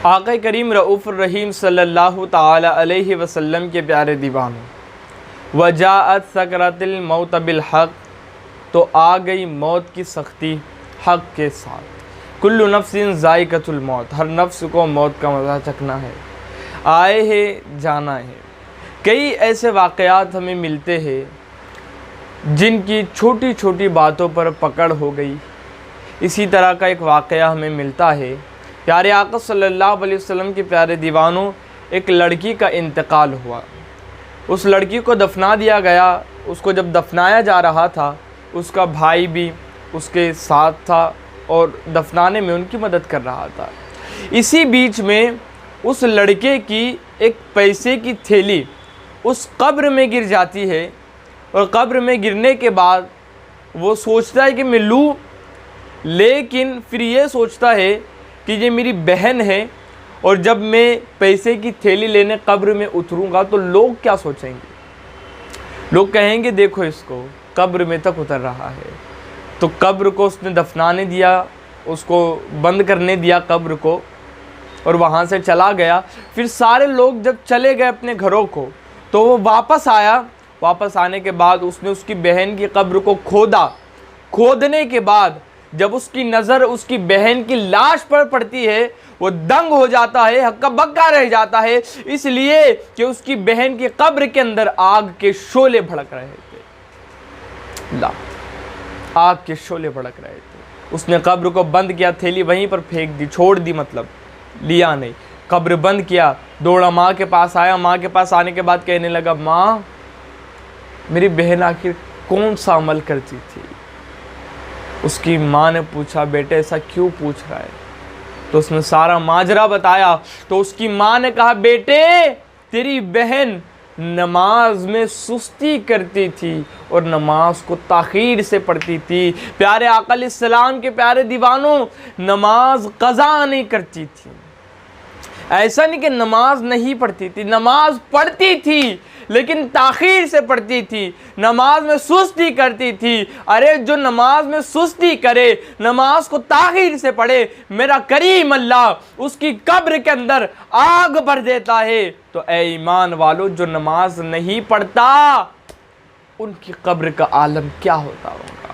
آقا کریم رؤوف الرحیم صلی اللہ تعالی علیہ وسلم کے پیارے دیوانوں، وجاءت سکرۃ الموت بالحق، تو آ گئی موت کی سختی حق کے ساتھ۔ کل نفس ذائقۃ الموت، ہر نفس کو موت کا مزہ چکھنا ہے، آئے ہے جانا ہے۔ کئی ایسے واقعات ہمیں ملتے ہیں جن کی چھوٹی چھوٹی باتوں پر پکڑ ہو گئی۔ اسی طرح کا ایک واقعہ ہمیں ملتا ہے، پیارے آقا صلی اللہ علیہ وسلم کے پیارے دیوانوں، ایک لڑکی کا انتقال ہوا۔ اس لڑکی کو دفنا دیا گیا۔ اس کو جب دفنایا جا رہا تھا، اس کا بھائی بھی اس کے ساتھ تھا اور دفنانے میں ان کی مدد کر رہا تھا۔ اسی بیچ میں اس لڑکے کی ایک پیسے کی تھیلی اس قبر میں گر جاتی ہے، اور قبر میں گرنے کے بعد وہ سوچتا ہے کہ میں لوں، لیکن پھر یہ سوچتا ہے کہ یہ میری بہن ہے، اور جب میں پیسے کی تھیلی لینے قبر میں اتروں گا تو لوگ کیا سوچیں گے؟ لوگ کہیں گے دیکھو اس کو قبر میں تک اتر رہا ہے۔ تو قبر کو اس نے دفنانے دیا، اس کو بند کرنے دیا قبر کو، اور وہاں سے چلا گیا۔ پھر سارے لوگ جب چلے گئے اپنے گھروں کو، تو وہ واپس آیا۔ واپس آنے کے بعد اس نے اس کی بہن کی قبر کو کھودا۔ کھودنے کے بعد جب اس کی نظر اس کی بہن کی لاش پر پڑتی ہے، وہ دنگ ہو جاتا ہے، ہکا بکا رہ جاتا ہے، اس لیے کہ اس کی بہن کی قبر کے اندر آگ کے شعلے بھڑک رہے تھے۔ آگ کے شعلے بھڑک رہے تھے۔ اس نے قبر کو بند کیا، تھیلی وہیں پر پھینک دی، چھوڑ دی، مطلب لیا نہیں۔ قبر بند کیا، دوڑا ماں کے پاس آیا۔ ماں کے پاس آنے کے بعد کہنے لگا، ماں میری بہن آخر کون سا عمل کرتی تھی؟ اس کی ماں نے پوچھا، بیٹے ایسا کیوں پوچھ رہا ہے؟ تو اس نے سارا ماجرا بتایا۔ تو اس کی ماں نے کہا، بیٹے تیری بہن نماز میں سستی کرتی تھی اور نماز کو تاخیر سے پڑھتی تھی۔ پیارے آقا علیہ السلام کے پیارے دیوانوں، نماز قضا نہیں کرتی تھی۔ ایسا نہیں کہ نماز نہیں پڑھتی تھی، نماز پڑھتی تھی لیکن تاخیر سے پڑھتی تھی، نماز میں سستی کرتی تھی۔ ارے جو نماز میں سستی کرے، نماز کو تاخیر سے پڑھے، میرا کریم اللہ اس کی قبر کے اندر آگ بھر دیتا ہے۔ تو اے ایمان والو، جو نماز نہیں پڑھتا ان کی قبر کا عالم کیا ہوتا ہوگا؟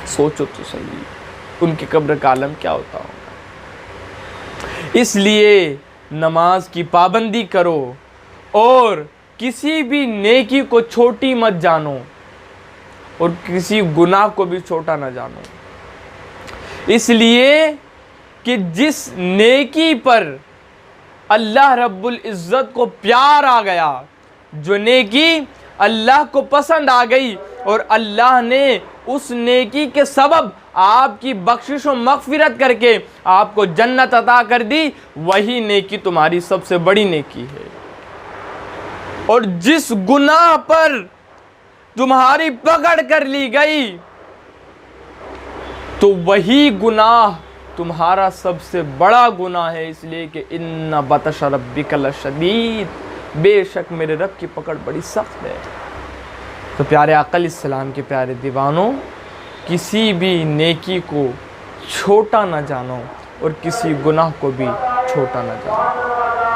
سوچو تو صحیح، ان کی قبر کا عالم کیا ہوتا ہوگا؟ اس لیے نماز کی پابندی کرو، اور کسی بھی نیکی کو چھوٹی مت جانو، اور کسی گناہ کو بھی چھوٹا نہ جانو، اس لیے کہ جس نیکی پر اللہ رب العزت کو پیار آ گیا، جو نیکی اللہ کو پسند آ گئی، اور اللہ نے اس نیکی کے سبب آپ کی بخشش و مغفرت کر کے آپ کو جنت عطا کر دی، وہی نیکی تمہاری سب سے بڑی نیکی ہے۔ اور جس گناہ پر تمہاری پکڑ کر لی گئی، تو وہی گناہ تمہارا سب سے بڑا گناہ ہے، اس لیے کہ ان بطش ربک لشدید، بے شک میرے رب کی پکڑ بڑی سخت ہے۔ تو پیارے آقا علیہ السلام کے پیارے دیوانوں، کسی بھی نیکی کو چھوٹا نہ جانو، اور کسی گناہ کو بھی چھوٹا نہ جانو۔